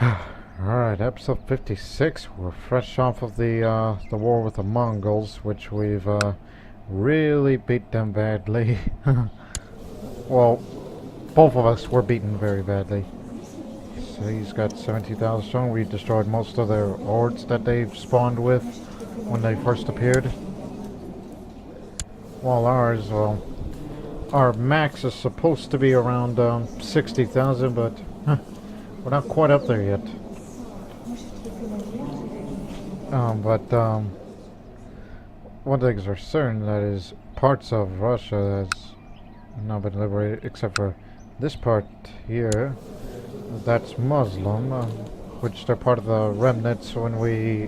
Alright, episode 56. We're fresh off of the war with the Mongols, which we've really beat them badly. Well, both of us were beaten very badly. So he's got 17,000 strong. We destroyed most of their hordes that they spawned with when they first appeared. While ours, well, our max is supposed to be around 60,000, but we're not quite up there yet. One thing is for certain, that is parts of Russia has not been liberated, except for this part here. That's Muslim, which they're part of the remnants when we...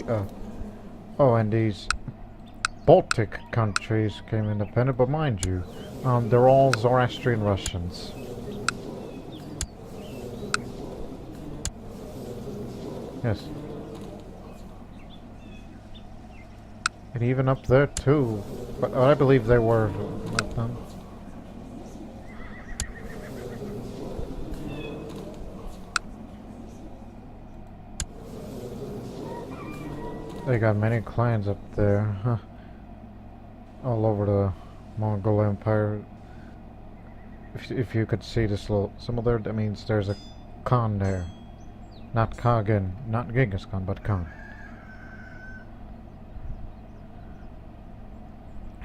oh, and these Baltic countries came independent, but mind you, they're all Zoroastrian Russians. Yes. And even up there too, but I believe they were not done. They got many clans up there, huh? All over the Mongol Empire. If you could see this little symbol there, that means there's a Khan there. Not Kagan, not Genghis Khan, but Khan.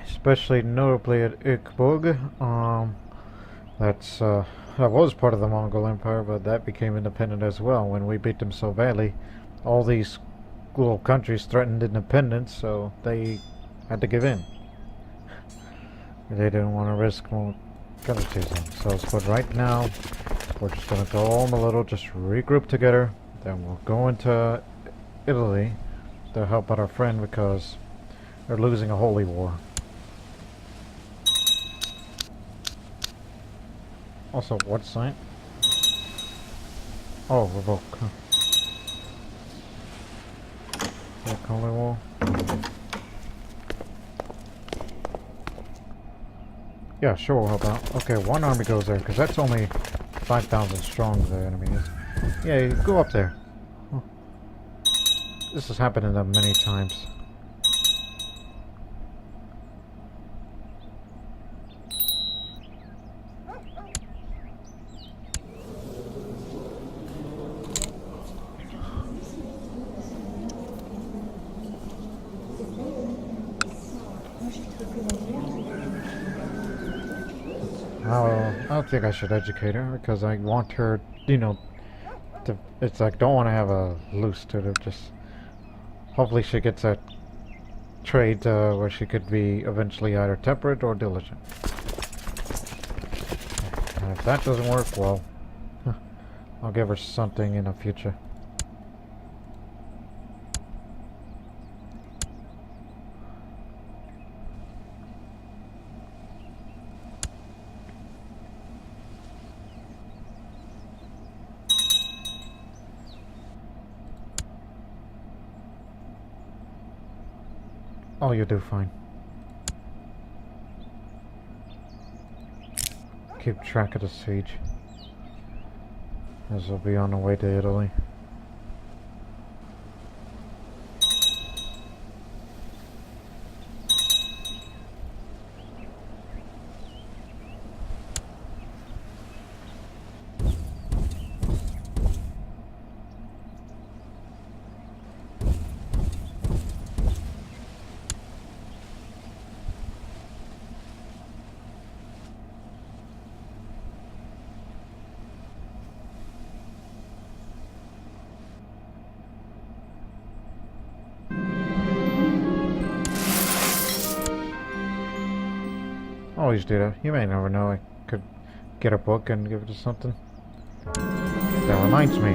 Especially notably at Ikbug. That was part of the Mongol Empire, but that became independent as well when we beat them so badly. All these little countries threatened independence, so they had to give in. They didn't want to risk more casualties themselves. But right now, we're just gonna go all in a little, just regroup together. Then we'll go into Italy to help out our friend because they're losing a holy war. Also, what sign? Oh, revoke. Huh. Holy war. Yeah, sure, we'll help out. Okay, one army goes there, because that's only 5,000 strong, the enemy is. Yeah, you go up there. Huh. This has happened to them many times. I don't think I should educate her because I want her, you know, to. It's like, don't want to have a loose to her. Just hopefully she gets that trade where she could be eventually either temperate or diligent. And if that doesn't work, well, I'll give her something in the future. Oh, you do fine. Keep track of the siege, as we'll be on the way to Italy. Always do that. You may never know. I could get a book and give it to something. That reminds me.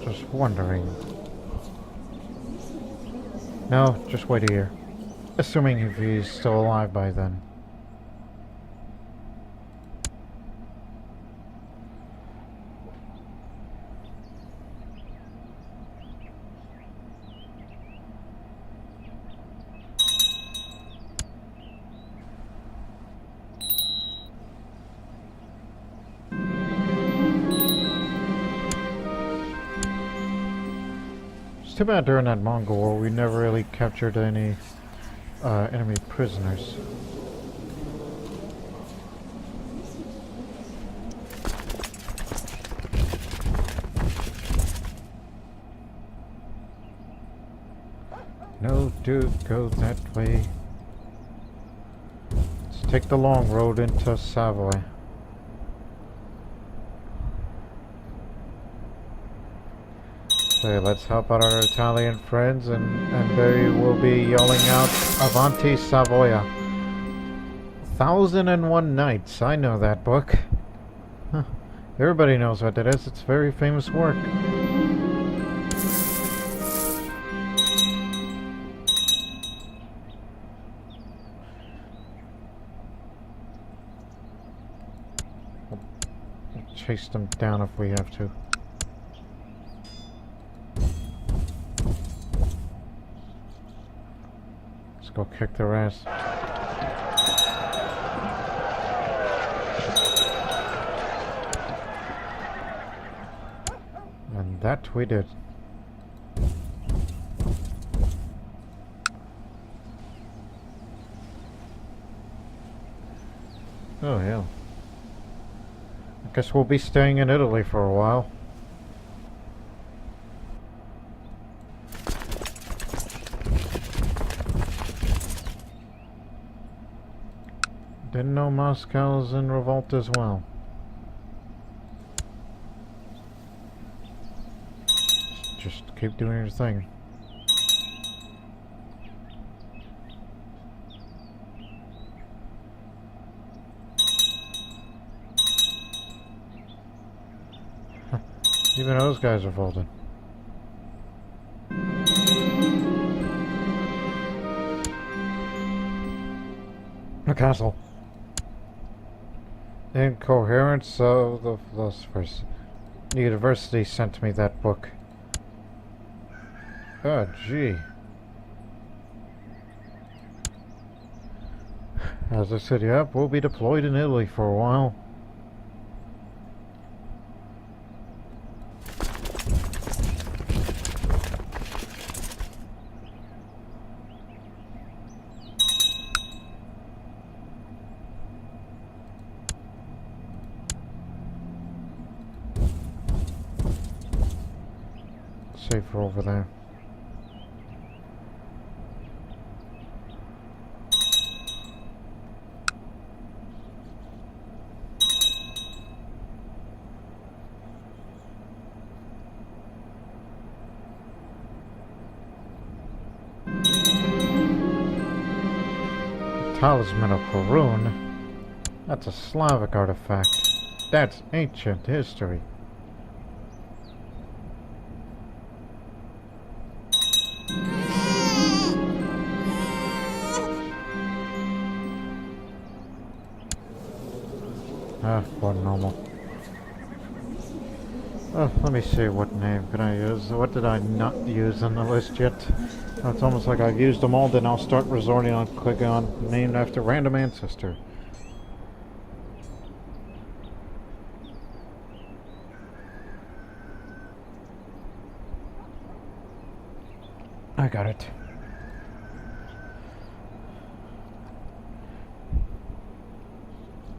Just wondering. No, just wait a year. Assuming if he's still alive by then. It's too bad during that Mongol War we never really captured any enemy prisoners. No, dude, go that way. Let's take the long road into Savoy. Okay, let's help out our Italian friends, and they will be yelling out Avanti Savoia. 1001 Nights, I know that book. Huh. Everybody knows what that is, it's very famous work. We'll chase them down if we have to. Go kick their ass. And that we did. Oh yeah. I guess we'll be staying in Italy for a while. Didn't know Moscow's in revolt as well. Just keep doing your thing. Even those guys are revolted. The castle. Incoherence of the philosophers. The university sent me that book. Oh, gee. As I said, yep, we'll be deployed in Italy for a while. Safer over there. Talisman of Harun? That's a Slavic artifact. That's ancient history. What normal. Oh, let me see, what name can I use? What did I not use on the list yet? Oh, it's almost like I've used them all, then I'll start resorting on clicking on named after random ancestor. I got it.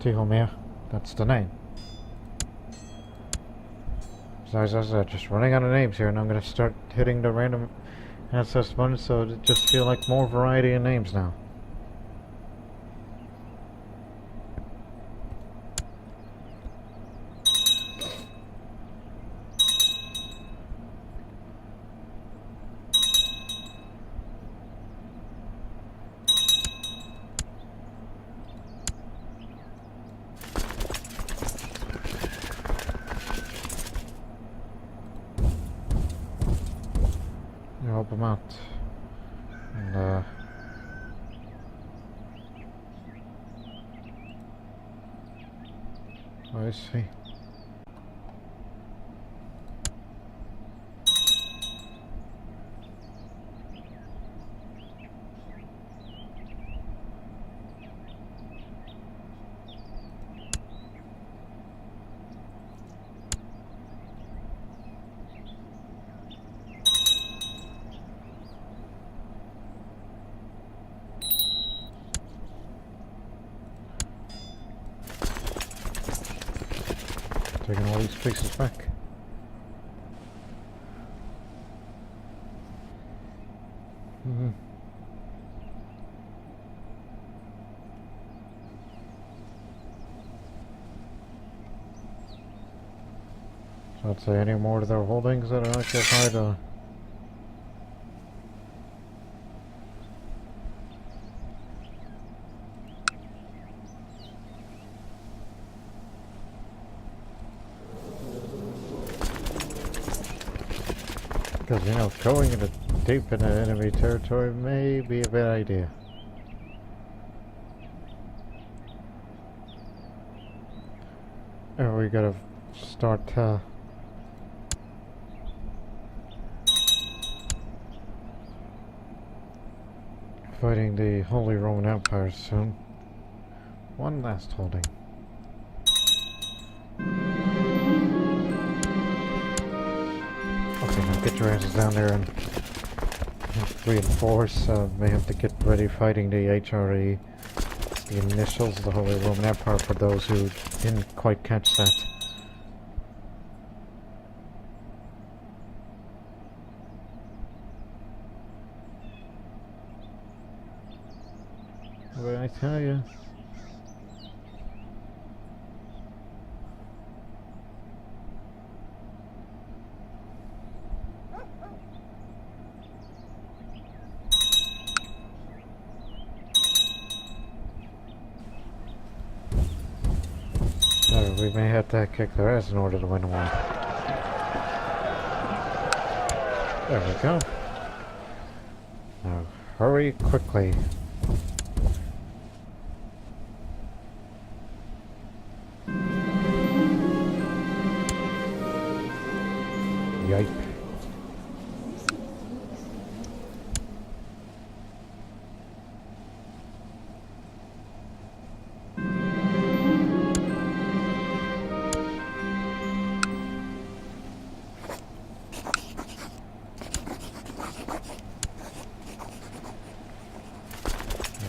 Tihomir. That's the name. So as I said, just running out of names here, and I'm going to start hitting the random ancestor button, so it just feel like more variety in names now. Help them out. And I see. Taking all these pieces back. Mm-hmm. So I'd say any more of their holdings that are occupied, because, you know, going into deep into enemy territory may be a bad idea. And we gotta start, fighting the Holy Roman Empire soon. One last holding. Okay, now get your asses down there and reinforce. May have to get ready fighting the HRE, the initials of the Holy Roman Empire, for those who didn't quite catch that. But I tell you, we may have to kick their ass in order to win the war. There we go. Now hurry quickly. Yipe.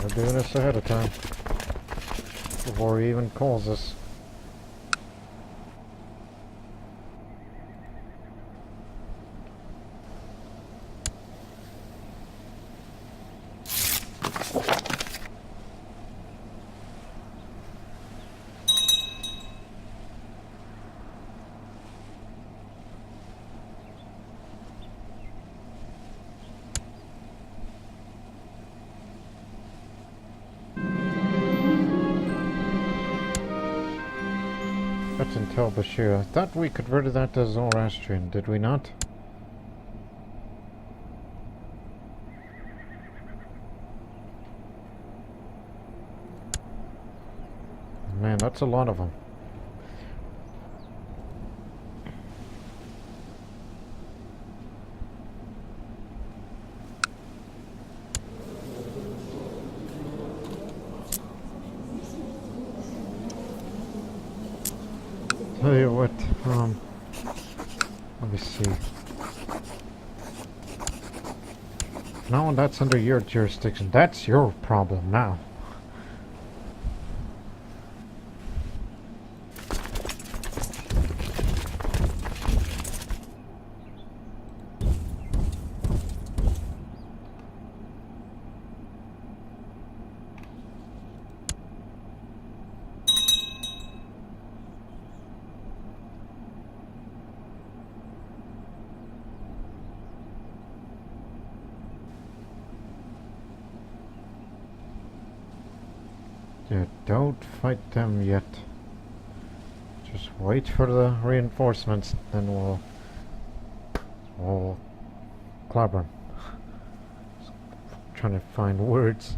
We're doing this ahead of time, before he even calls us. That's until Bashir. I thought we converted that to Zoroastrian, did we not? Man, that's a lot of them. Tell you what, let me see. No, that's under your jurisdiction. That's your problem now. Yeah, don't fight them yet. Just wait for the reinforcements, then we'll clobber 'em. Trying to find words.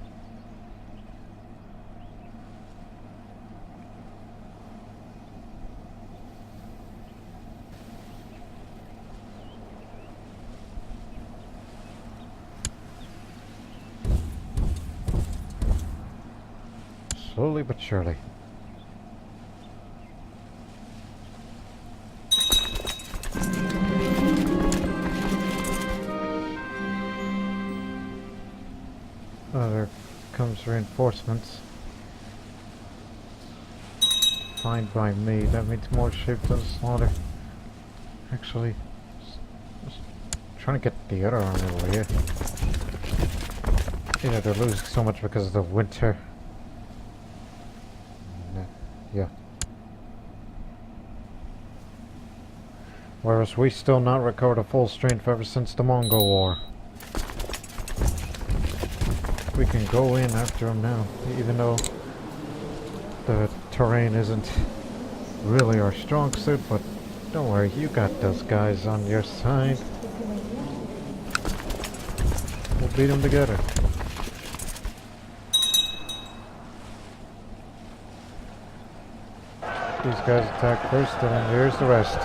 Slowly but surely. Oh, there comes reinforcements. fine by me. That means more sheep to slaughter. Actually, just trying to get the other army over here. You know, they're losing so much because of the winter. Yeah. Whereas we still not recovered a full strength ever since the Mongol War. We can go in after them now, even though the terrain isn't really our strong suit, but don't worry, you got those guys on your side. We'll beat them together. These guys attack first, and then here's the rest.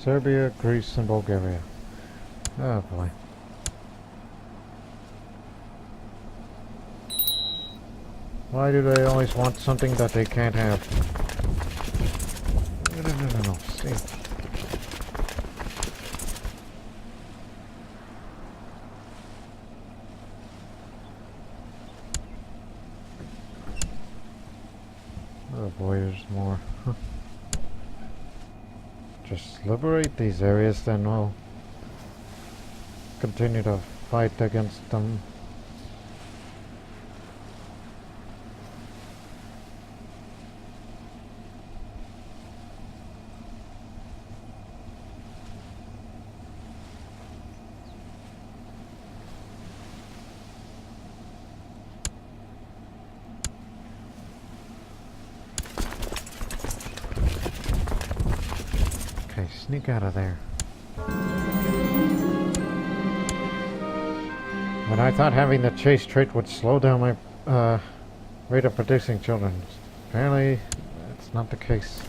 Serbia, Greece, and Bulgaria. Oh boy. Why do they always want something that they can't have? No. See. Oh boy, there's more. Just liberate these areas, then we'll continue to fight against them. Okay, sneak out of there. When I thought having the chase trait would slow down my rate of producing children, apparently that's not the case.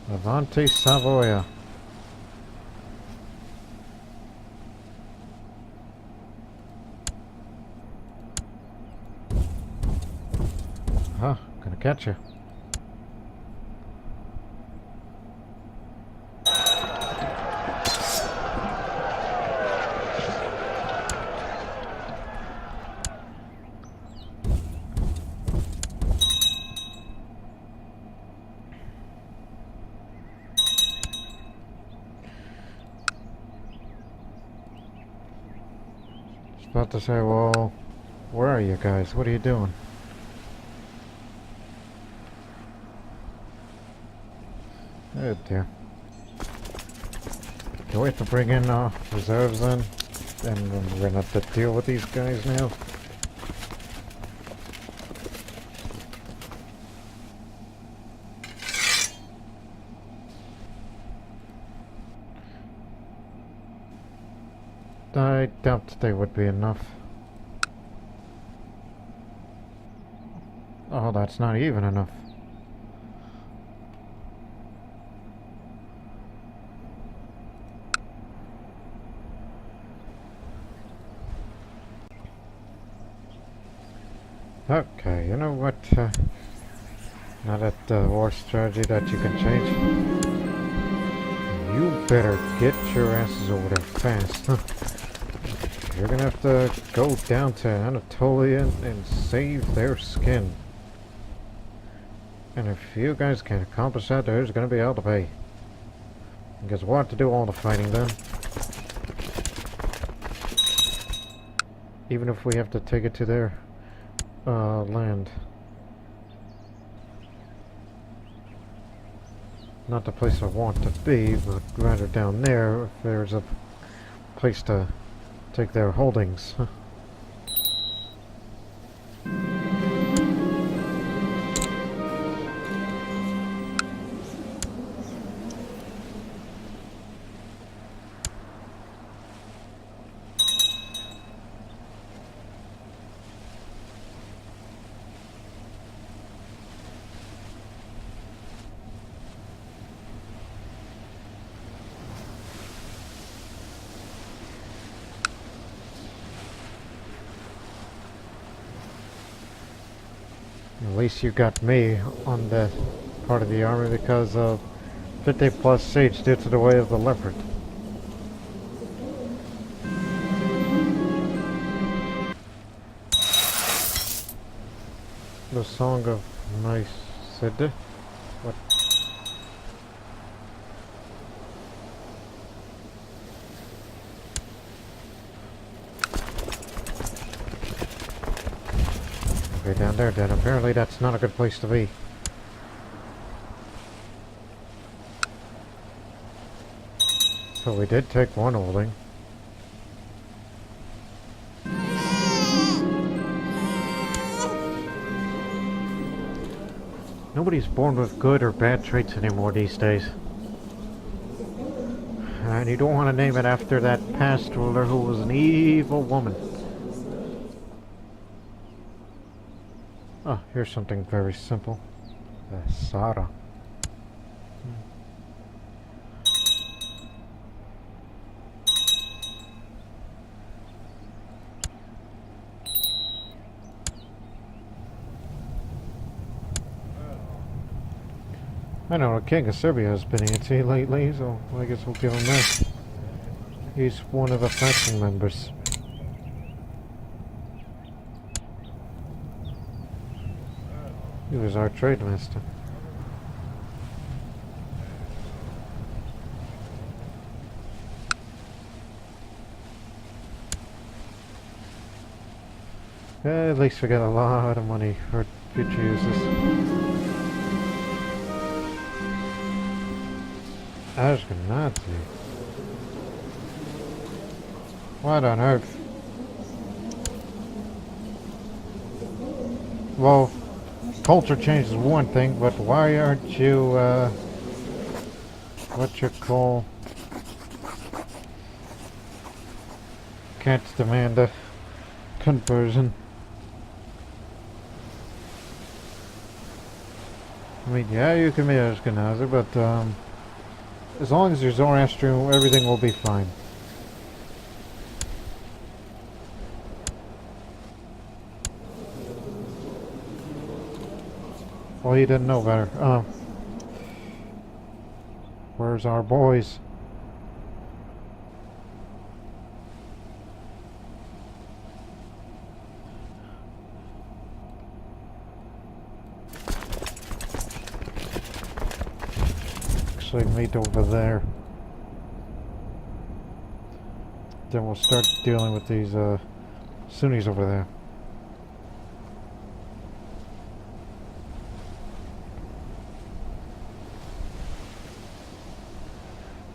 Levante Savoia. Huh, gonna catch you. About to say, well, where are you guys? What are you doing? Oh dear. Do we have to bring in reserves then? And we're gonna have to deal with these guys now? I doubt they would be enough. Oh, that's not even enough. Okay, you know what? Not at the war strategy that you can change. You better get your asses over there fast. You're gonna have to go down to Anatolia and save their skin. And if you guys can accomplish that, there's gonna be hell to pay. Because we'll have to do all the fighting then. Even if we have to take it to their land. not the place I want to be, but rather down there if there's a place to take their holdings. At least you got me on that part of the army because of 50 plus siege due to the way of the leopard. The Song of Nice City? What? Okay, down there then. Apparently that's not a good place to be. So we did take one holding. Nobody's born with good or bad traits anymore these days. And you don't want to name it after that past ruler who was an evil woman. Oh, here's something very simple. The Sara. I know the King of Serbia has been antsy lately, so I guess we'll give him that. He's one of the faction members. He was our trade master. At least we got a lot of money for future uses. Ashkenazi. What on earth? Well, culture change is one thing, but why aren't you, what you call, can't demand a conversion? I mean, yeah, you can be Ashkenazi, but, as long as you're Zoroastrian, everything will be fine. Well, he didn't know better. Where's our boys? Meet over there. Then we'll start dealing with these Sunnis over there.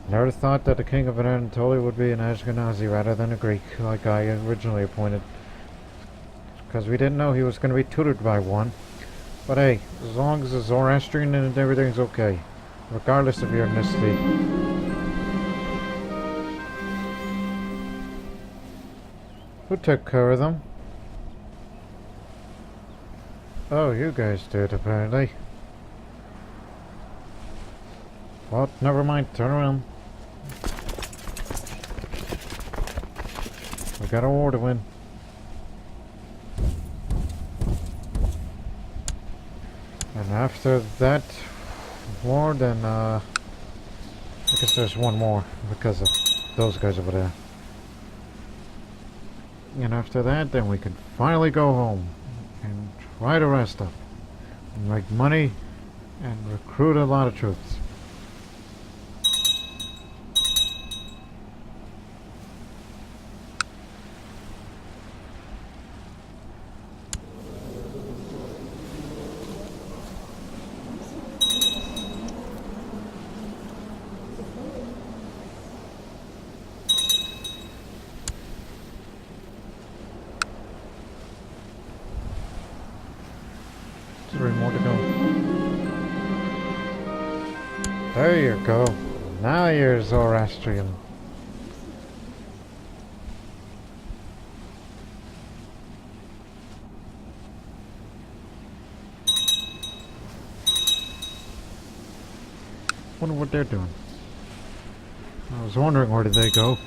Never thought that the king of Anatolia would be an Ashkenazi rather than a Greek, like I originally appointed. Because we didn't know he was going to be tutored by one. But hey, as long as it's Zoroastrian and everything's okay. Regardless of your ethnicity. Who took care of them? Oh, you guys did, apparently. Well, never mind. Turn around. We got a war to win. And after that war, then I guess there's one more because of those guys over there. And after that, then we can finally go home and try to rest up and make money and recruit a lot of troops. There you go. Now you're Zoroastrian. Wonder what they're doing. I was wondering, where did they go?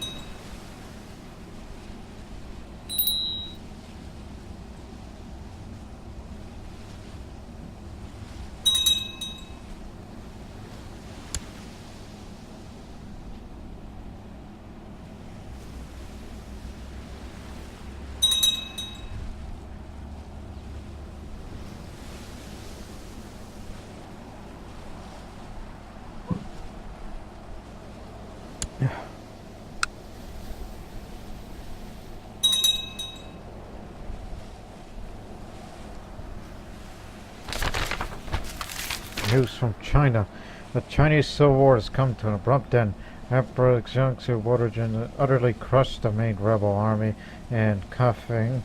News from China. The Chinese Civil War has come to an abrupt end. Emperor Jiangsu Warden utterly crushed the main rebel army and Kafing,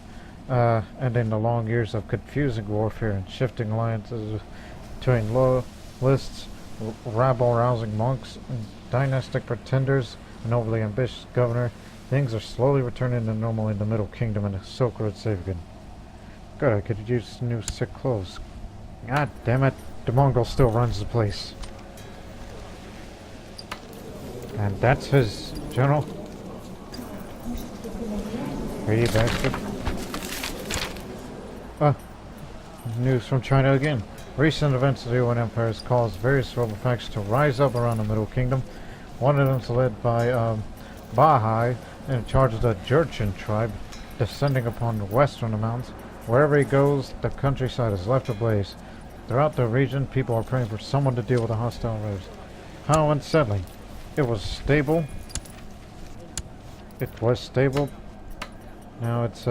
ending the long years of confusing warfare and shifting alliances between loyalists, rabble-rousing monks, and dynastic pretenders, an overly ambitious governor. Things are slowly returning to normal in the Middle Kingdom and the Silk Road Savigan. God, I could use new sick clothes. God damn it. The Mongol still runs the place. And that's his general. Greedy bastard. News from China again. Recent events of the Yuan Empire has caused various rebel factions to rise up around the Middle Kingdom. One of them is led by Bahai, in charge of the Jurchen tribe, descending upon the western mountains. Wherever he goes, the countryside is left ablaze. Throughout the region, people are praying for someone to deal with the hostile raiders. How unsettling. It was stable. It was stable. Now it's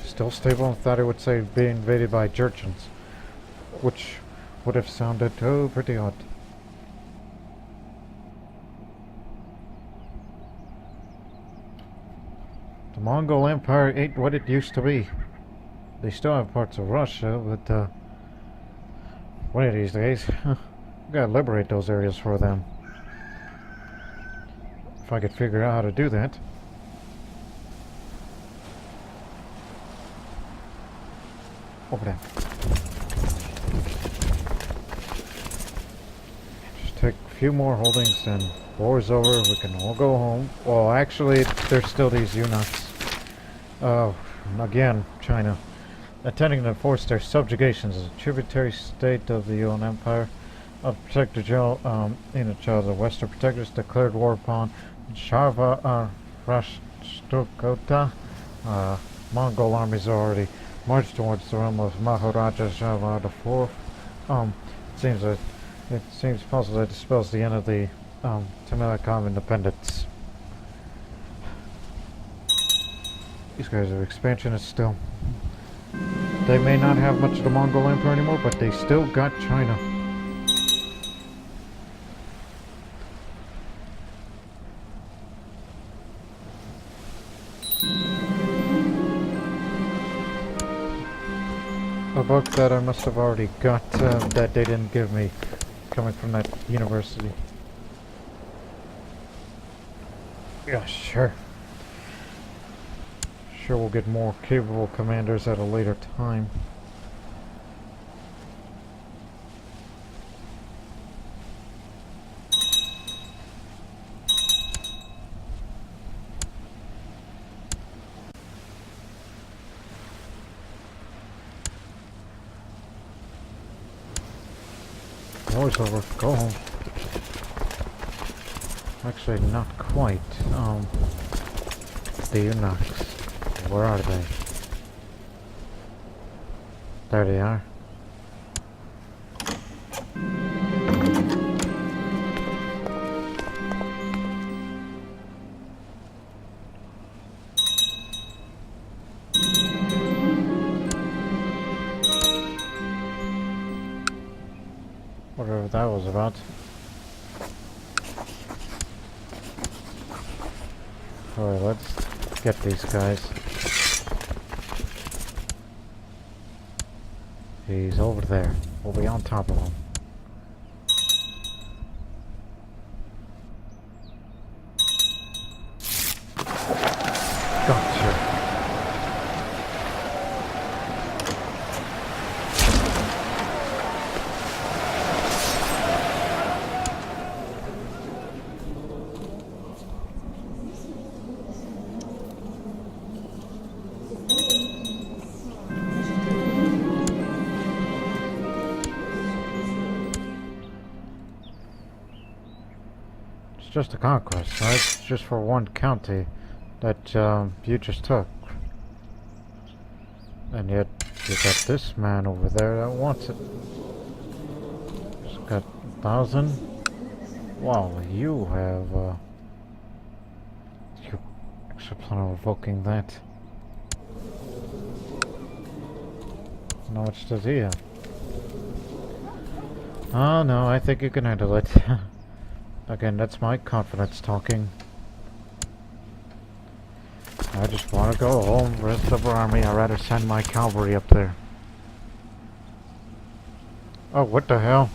still stable. I thought it would say being invaded by Jurchens, which would have sounded pretty odd. The Mongol Empire ain't what it used to be. They still have parts of Russia, but one of these days, we gotta liberate those areas for them. If I could figure out how to do that. Over there. Just take a few more holdings and war's over, we can all go home. Well, actually, there's still these eunuchs. Oh, again, China. Attempting to enforce their subjugations as a tributary state of the Yuan Empire. A Protector General in charge of the Western Protectors declared war upon Sharva Rashtrukota. Mongol armies already marched towards the realm of Maharaja Sharva IV. It seems possible that it spells the end of the Tamilakam independence. These guys are expansionists still. They may not have much of the Mongol Empire anymore, but they still got China. A book that I must have already got that they didn't give me, coming from that university. Yeah, sure. Sure, we'll get more capable commanders at a later time. War's over. Go home. Actually, not quite. The eunuchs. Where are they? There they are. Whatever that was about. Alright, let's get these guys. He's over there. We'll be on top of him. just a conquest, right? It's just for one county that you just took. And yet, you got this man over there that wants it. He's got 1,000. Wow, you have, you actually plan on revoking that. How much does he have? Oh no, I think you can handle it. Again, that's my confidence talking. I just want to go home, rest of our army. I'd rather send my cavalry up there. Oh, what the hell?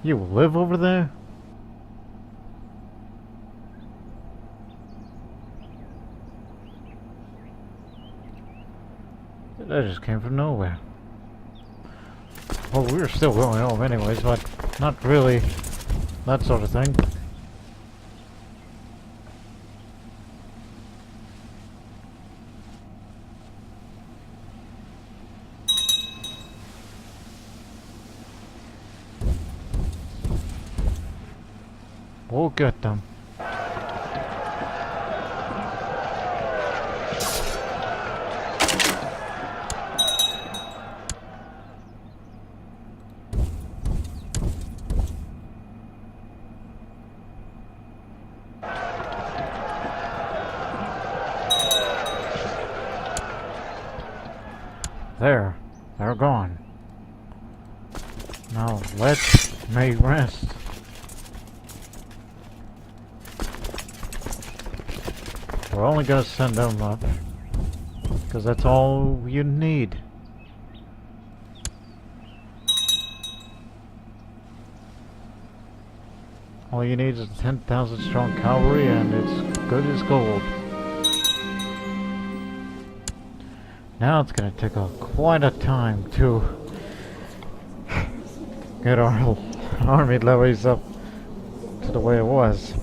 You live over there? That just came from nowhere. Well, we were still going home anyways, but not really that sort of thing. We'll get them. There, they're gone. Now let me rest. We're only gonna send them up, because that's all you need. All you need is 10,000 strong cavalry and it's good as gold. Now it's gonna take quite a time to get our army levies up to the way it was.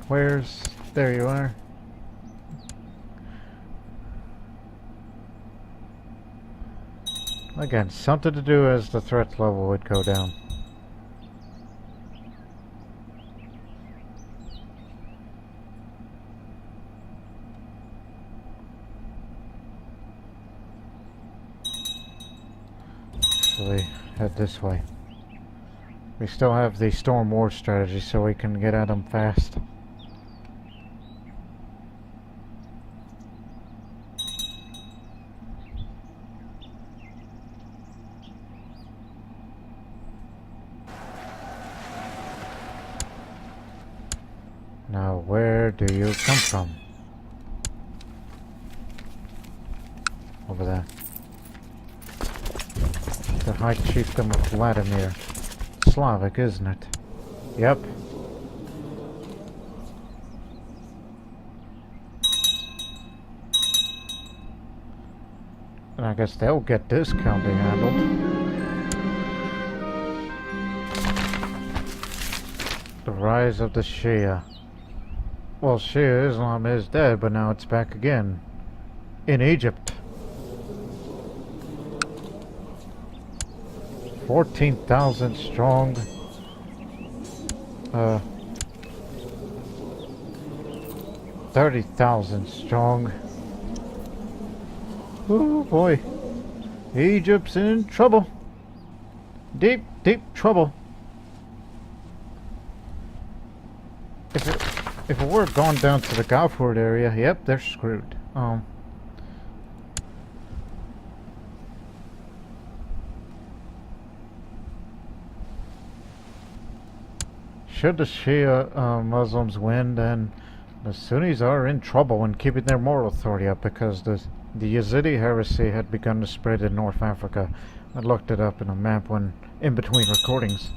Where's... there you are. Again, something to do as the threat level would go down. Actually, head this way. We still have the storm war strategy, so we can get at them fast. Now, where do you come from? Over there. The High Chieftain of Vladimir. Slavic, isn't it? Yep. And I guess they'll get this county handled. The rise of the Shia. Well, Shia Islam is dead, but now it's back again. In Egypt. 14,000 strong. 30,000 strong. Oh boy. Egypt's in trouble. Deep, deep trouble. If it were gone down to the Gulfport area, yep, they're screwed. Should the Shia Muslims win, then the Sunnis are in trouble in keeping their moral authority up, because the Yazidi heresy had begun to spread in North Africa. I looked it up in a map when in between recordings.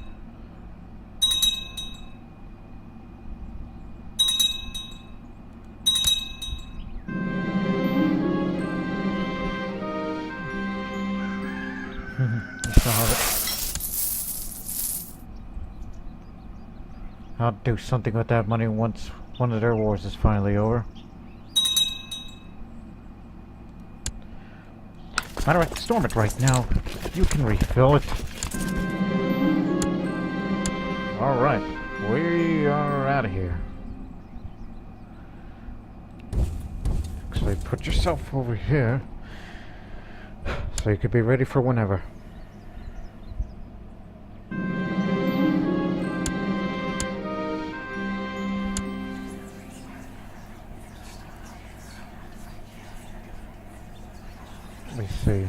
I'll do something with that money once one of their wars is finally over. Matter of fact, storm it right now. You can refill it. Alright, we are out of here. Actually, put yourself over here so you could be ready for whenever. Let me see.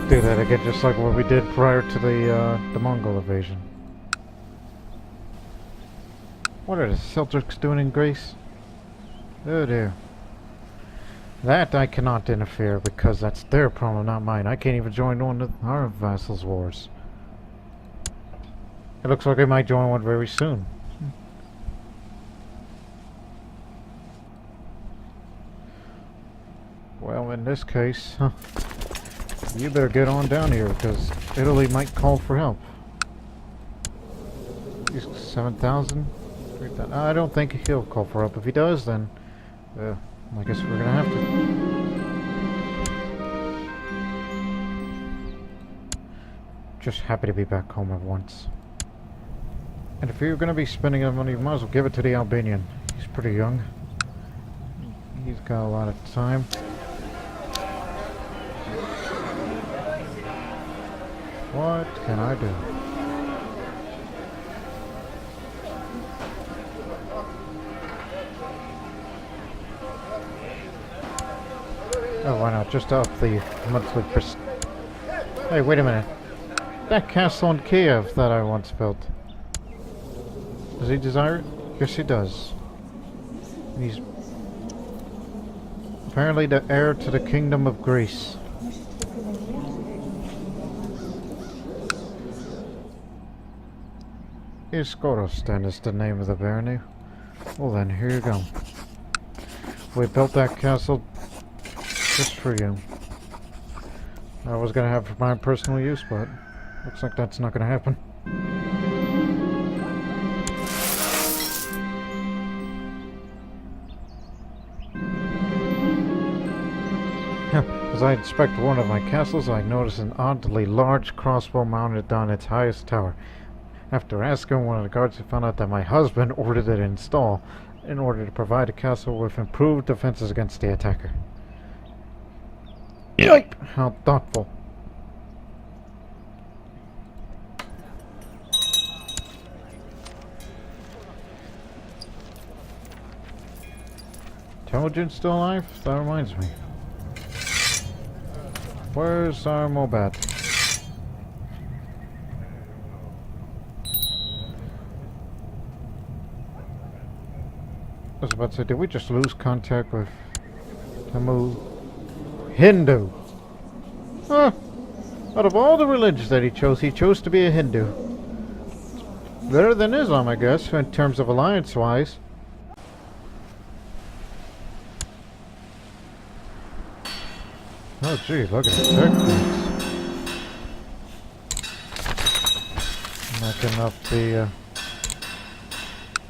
Do that again, just like what we did prior to the Mongol invasion. What are the Seljuks doing in Greece? Oh dear. That I cannot interfere because that's their problem, not mine. I can't even join one of our vassals' wars. It looks like I might join one very soon. Well, in this case, you better get on down here because Italy might call for help. 7,000? I don't think he'll call for help. If he does, then I guess we're gonna have to. Just happy to be back home at once. And if you're gonna be spending that money, you might as well give it to the Albanian. He's pretty young. He's got a lot of time. What can I do? Oh, why not? Just up the monthly Hey, wait a minute. That castle in Kiev that I once built. Does he desire it? Yes, he does. He's apparently the heir to the Kingdom of Greece. Zoroastrian is the name of the barony. Well then, here you go. We built that castle just for you. I was gonna have it for my personal use, but looks like that's not gonna happen. As I inspect one of my castles, I notice an oddly large crossbow mounted on its highest tower. After asking one of the guards, I found out that my husband ordered it installed in order to provide a castle with improved defenses against the attacker. Yikes! How thoughtful. Temujin's still alive? That reminds me. Where's our Mobat? I was about to say, did we just lose contact with Tamu? Hindu! Huh! Out of all the religions that he chose to be a Hindu. Better than Islam, I guess, in terms of alliance-wise. Oh gee, look at the techniques. Knocking up the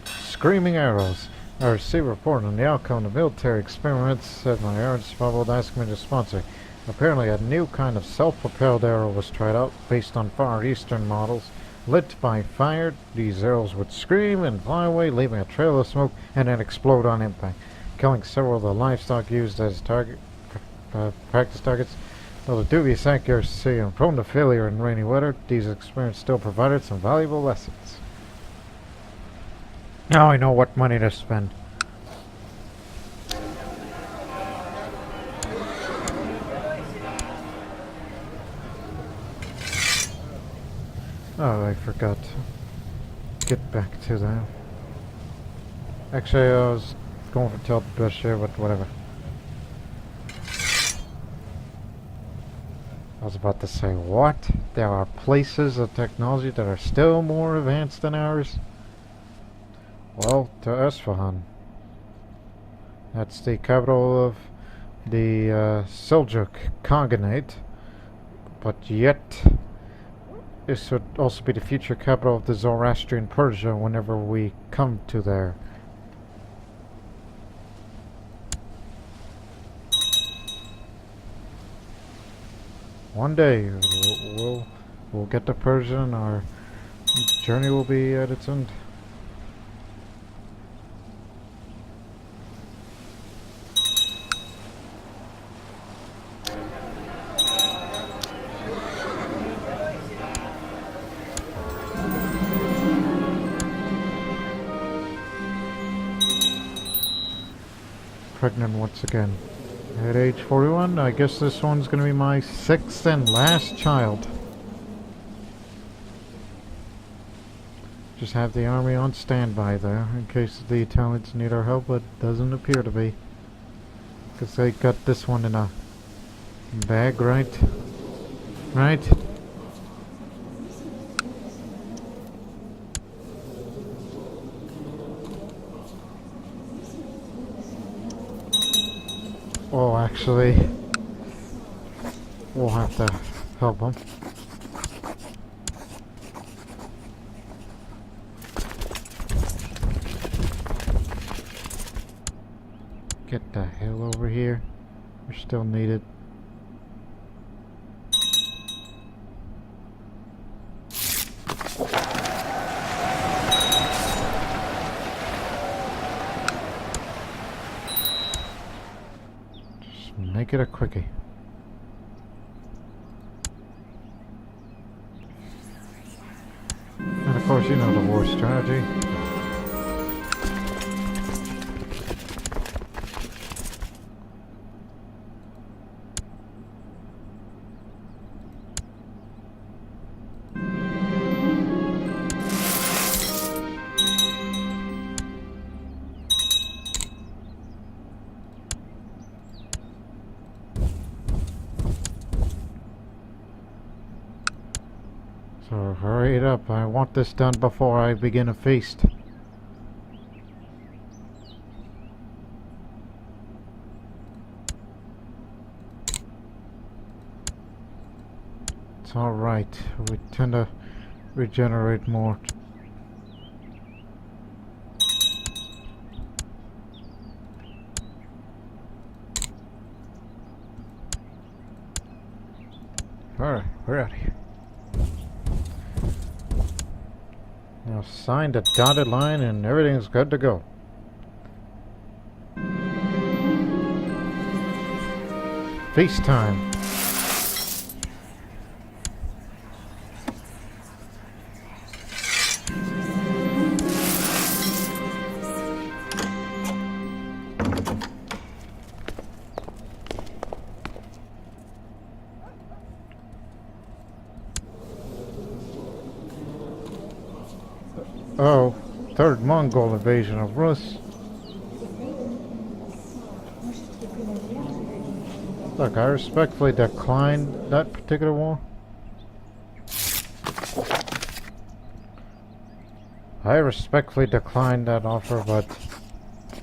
screaming arrows. I received a report on the outcome of the military experiments, said my errands bubbled, asking me to sponsor. Apparently a new kind of self-propelled arrow was tried out based on Far Eastern models. Lit by fire, these arrows would scream and fly away, leaving a trail of smoke and then explode on impact, killing several of the livestock used as practice targets. Though the dubious accuracy and prone to failure in rainy weather, these experiments still provided some valuable lessons. Now I know what money to spend. Oh, I forgot to get back to that. Actually, I was going for tilt brush here, but whatever. I was about to say, what? There are places of technology that are still more advanced than ours? Well, to Isfahan. That's the capital of the Seljuk Khaganate, but yet this would also be the future capital of the Zoroastrian Persia whenever we come to there. One day we'll get to Persia and our journey will be at its end. Pregnant once again. At age 41, I guess this one's gonna be my 6th and last child. Just have the army on standby there, in case the Italians need our help, but doesn't appear to be. Because they got this one in a bag, right? Right? Oh, actually, we'll have to help them. Get the hell over here. We're still needed. Make it a quickie. And of course, you know the war strategy. So hurry it up, I want this done before I begin a feast. It's alright, we tend to regenerate more. Alright, we're out of here. Now sign the dotted line and everything's good to go. Feast time. Oh, third Mongol invasion of Rus. Look, I respectfully declined that particular war. I respectfully declined that offer, but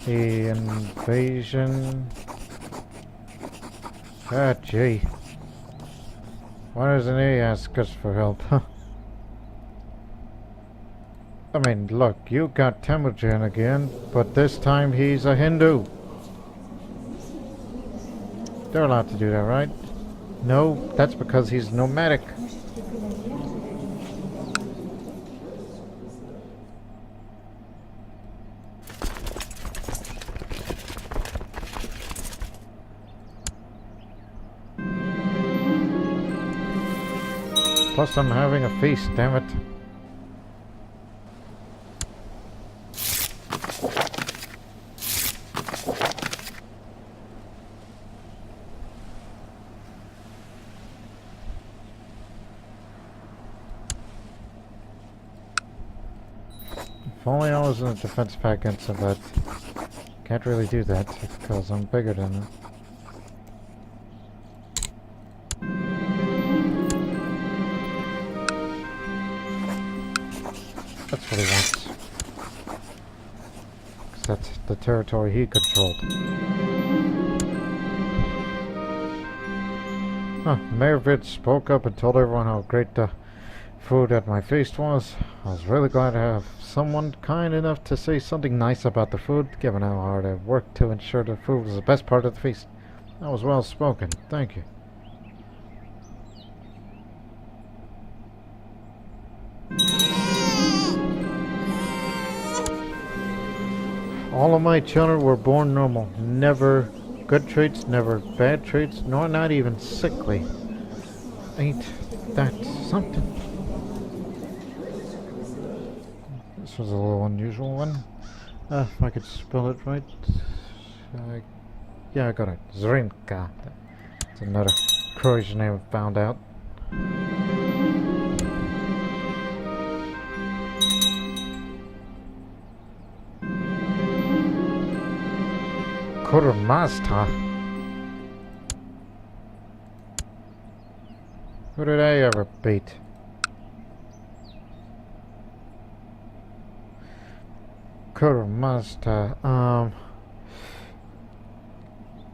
the invasion... Ah, gee. Why doesn't he ask us for help, huh? I mean, look, you got Temujin again, but this time he's a Hindu. They're allowed to do that, right? No, that's because he's nomadic. Plus I'm having a feast, damn it. If only I was in a defense pack instant, but can't really do that because I'm bigger than it. That's what he wants. Because that's the territory he controlled. Huh, Mayor Vid spoke up and told everyone how great the food at my feast was. I was really glad to have someone kind enough to say something nice about the food, given how hard I worked to ensure the food was the best part of the feast. That was well spoken. Thank you. All of my children were born normal. Never good traits, never bad traits, nor not even sickly. Ain't that something? This was a little unusual one. If I could spell it right. Yeah, I got it. Zrinka. It's another Croatian name I found out. Kurmasta. Who did I ever beat? Kurmasta.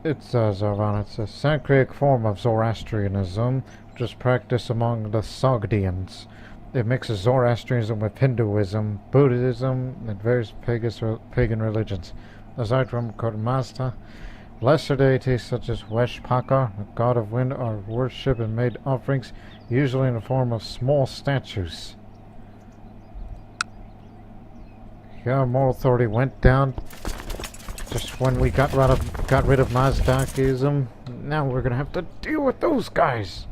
It's Zoroastrian. It's a Sanskrit form of Zoroastrianism, which is practiced among the Sogdians. It mixes Zoroastrianism with Hinduism, Buddhism, and various pagan religions. Aside from Kurmasta, lesser deities such as Veshpaka, the god of wind, are worshipped and made offerings, usually in the form of small statues. Yeah, moral authority went down just when we got rid of Mazdakism. Now we're gonna have to deal with those guys.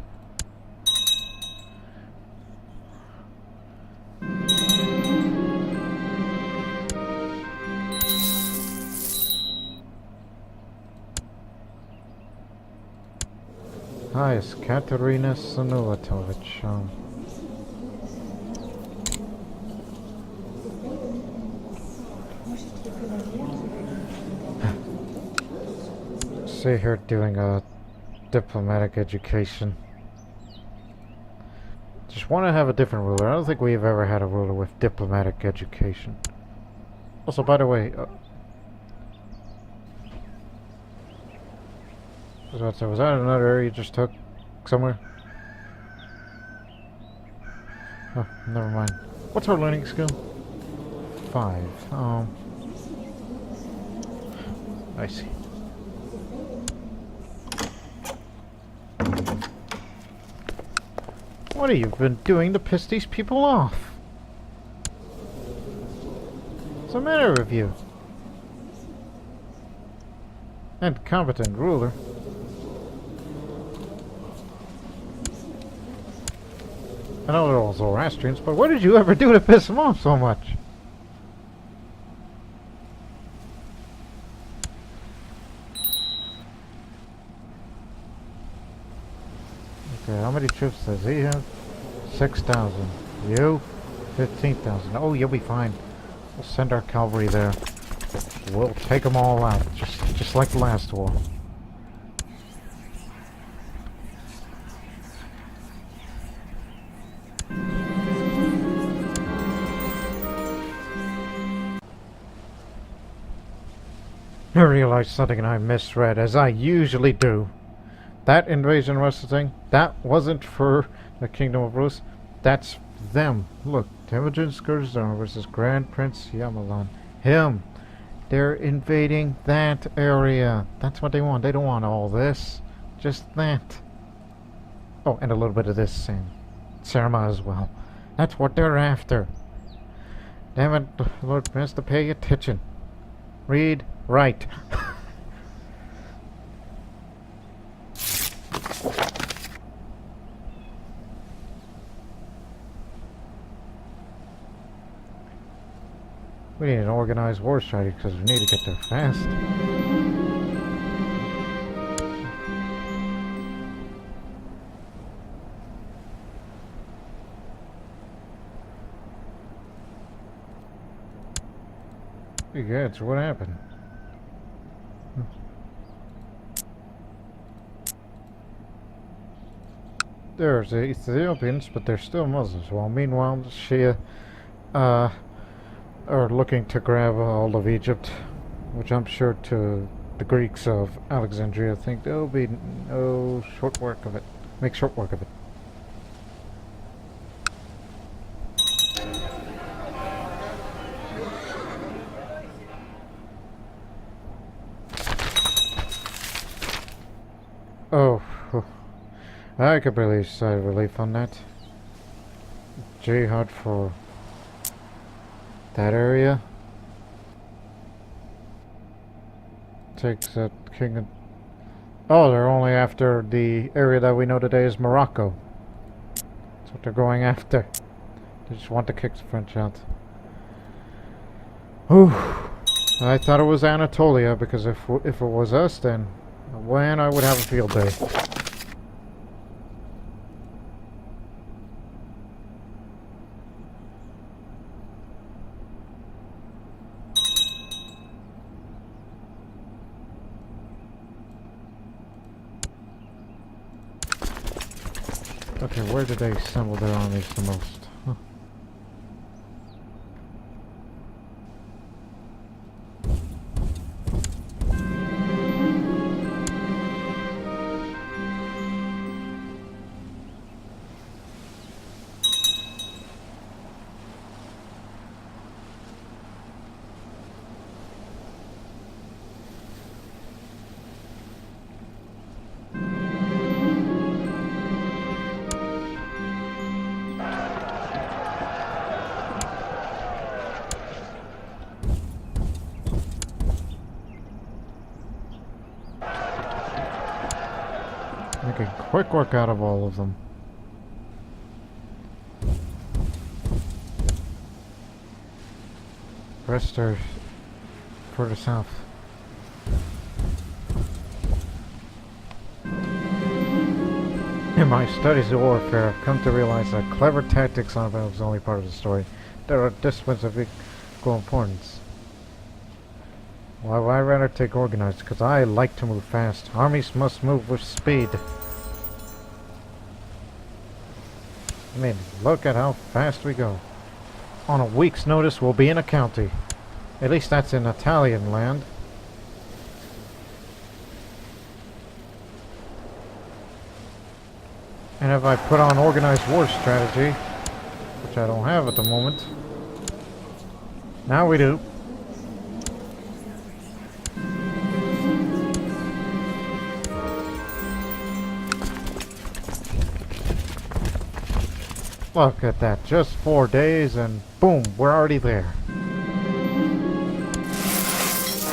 Hi, it's Katerina Senulatovic. See her doing a diplomatic education. Just want to have a different ruler. I don't think we've ever had a ruler with diplomatic education. Also, by the way, was that another area you just took somewhere? Oh, never mind. What's our learning skill? 5. I see. What have you been doing to piss these people off? What's the matter with you? And competent ruler. I know they're all Zoroastrians, but what did you ever do to piss them off so much? Okay, how many troops does he have? 6,000. You? 15,000. Oh, you'll be fine. We'll send our cavalry there. We'll take them all out, just like the last war. I realized something and I misread, as I usually do. That invasion Russia thing, that wasn't for the Kingdom of Rus. That's them. Look, Temujin Skurzon versus Grand Prince Yamalan. Him. They're invading that area. That's what they want. They don't want all this. Just that. Oh, and a little bit of this and Sarma as well. That's what they're after. Damn it, Lord Prince, to pay attention. Read. Right. We need an organized war strategy because we need to get there fast. Pretty good. So what happened? There's the Ethiopians, but they're still Muslims. While meanwhile, the Shia are looking to grab all of Egypt, which I'm sure to the Greeks of Alexandria think there'll be no short work of it. Make short work of it. Oh. I could really sigh relief on that. Jihad for that area. takes that king of... Oh, they're only after the area that we know today is Morocco. That's what they're going after. They just want to kick the French out. Whew. I thought it was Anatolia, because if it was us, then when I would have a field day. Okay, where did they assemble their armies the most? Huh. Making quick work out of all of them. Rest are further south. In my studies of warfare, I've come to realize that clever tactics on battles is only part of the story. There are disciplines of equal importance. Why would I rather take organized? Because I like to move fast. Armies must move with speed. I mean, look at how fast we go. On a week's notice, we'll be in a county. At least that's in Italian land. And if I put on organized war strategy, which I don't have at the moment, now we do. Look at that, just 4 days and boom, we're already there.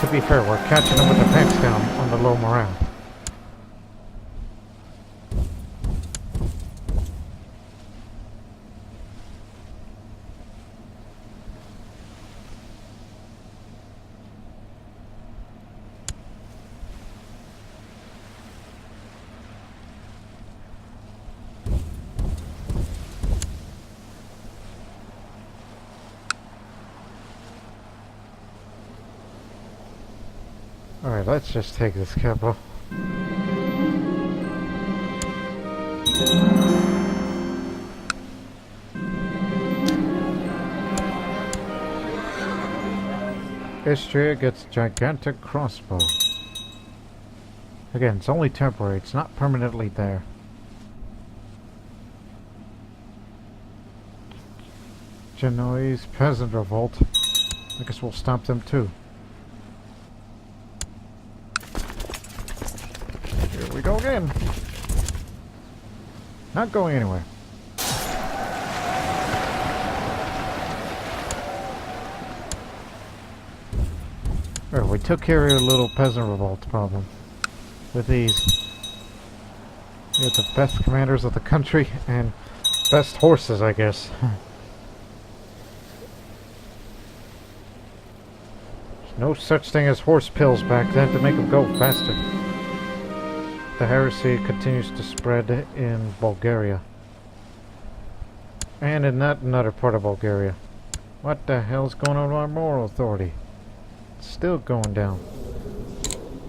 To be fair, we're catching them with the pants down on the low morale. Alright, let's just take this capital. Istria gets gigantic crossbow. Again, it's only temporary, it's not permanently there. Genoese peasant revolt. I guess we'll stop them too. Here we go again. Not going anywhere. Well, we took care of a little peasant revolt problem with these. We had the best commanders of the country and best horses, I guess. There's no such thing as horse pills back then to make them go faster. The heresy continues to spread in Bulgaria. And in that another part of Bulgaria. What the hell's going on with our moral authority? It's still going down.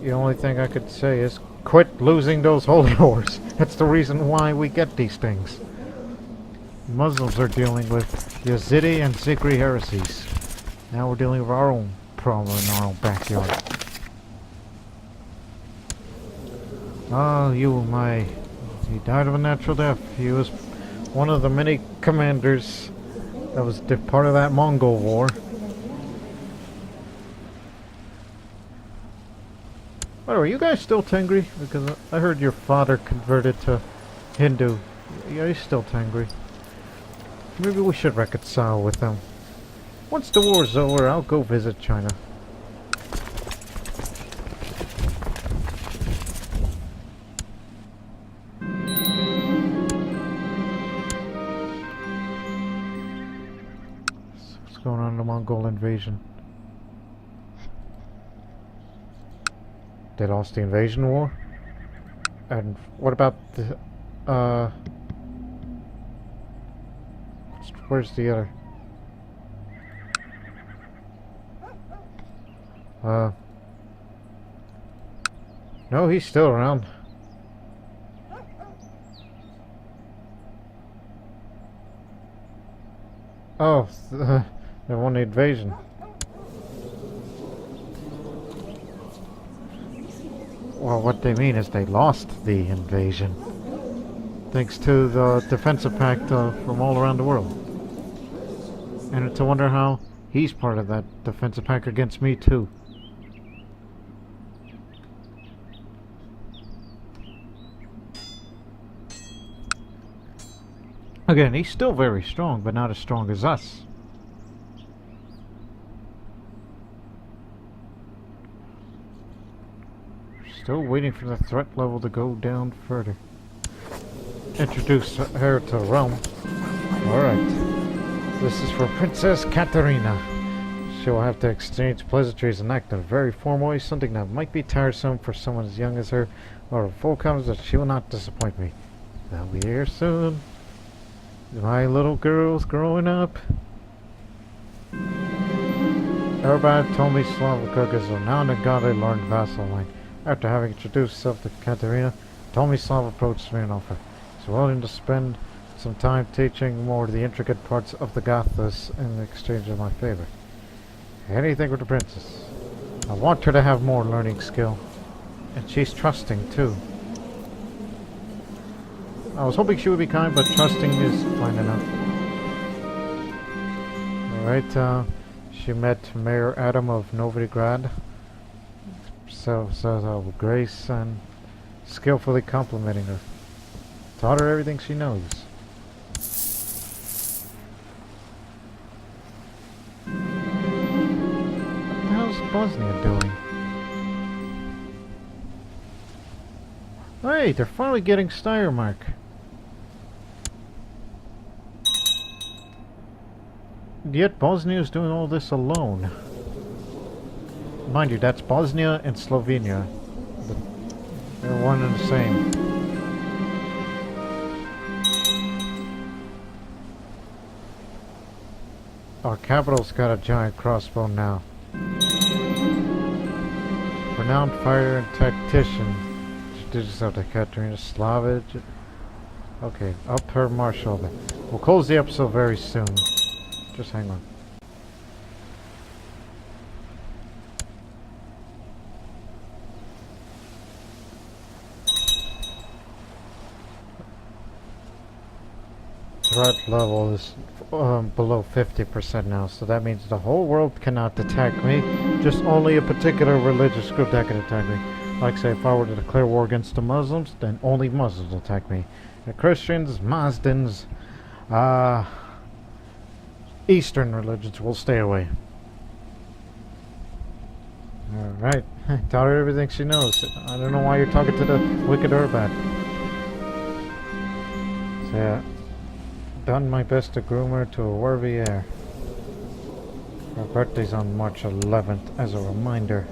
The only thing I could say is quit losing those holy wars. That's the reason why we get these things. Muslims are dealing with Yazidi and Zikri heresies. Now we're dealing with our own problem in our own backyard. Ah, he died of a natural death. He was one of the many commanders that was part of that Mongol war. By the way, are you guys still Tengri? Because I heard your father converted to Hindu. Yeah, he's still Tengri. Maybe we should reconcile with them. Once the war's over, I'll go visit China. going on in the Mongol invasion. They lost the invasion war? And what about the, where's the other? No, he's still around. Oh, they won the invasion. Well, what they mean is they lost the invasion. Thanks to the defensive pact from all around the world. And it's a wonder how he's part of that defensive pact against me too. Again, he's still very strong, but not as strong as us. Still waiting for the threat level to go down further. Introduce her to the realm. Alright. This is for Princess Katerina. She will have to exchange pleasantries and act in a very formal way, something that might be tiresome for someone as young as her, or if full comes that she will not disappoint me. They'll be here soon. My little girl's growing up. Everybody told me Slavokuk is renowned and godly learned vassal line. After having introduced himself to Katerina, Tomislav approached me and offered. He's willing to spend some time teaching more of the intricate parts of the Gothas in exchange of my favor. Anything with the princess. I want her to have more learning skill. And she's trusting too. I was hoping she would be kind, but trusting is fine enough. Alright, she met Mayor Adam of Novigrad. So with grace and skillfully complimenting her. Taught her everything she knows. What the hell's Bosnia doing? Hey, they're finally getting Steiermark. Yet Bosnia is doing all this alone. Mind you, that's Bosnia and Slovenia. They're one and the same. Our capital's got a giant crossbow now. Renowned fighter and tactician. Introduce yourself to Katerina Slavic. Okay, up her marshal. We'll close the episode very soon. Just hang on. Threat level is below 50% now, so that means the whole world cannot attack me. Just only a particular religious group that can attack me. Like say, if I were to declare war against the Muslims, then only Muslims will attack me. The Christians, Mazdans, Eastern religions will stay away. Alright, tell her everything she knows. I don't know why you're talking to the wicked Urbad. So yeah, done my best to groom her to a worthy heir. Her birthday's on March 11th, as a reminder.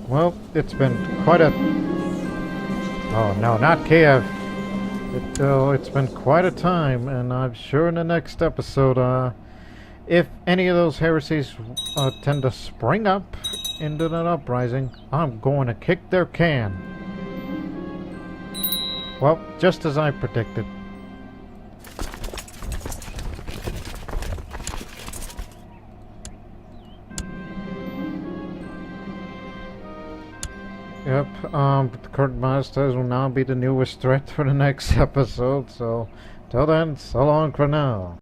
Well, it's been quite a... Oh no, not Kiev! It's been quite a time, and I'm sure in the next episode, if any of those heresies tend to spring up into that uprising, I'm going to kick their can. Well, just as I predicted. Yep, the current masters will now be the newest threat for the next episode, so till then, so long for now.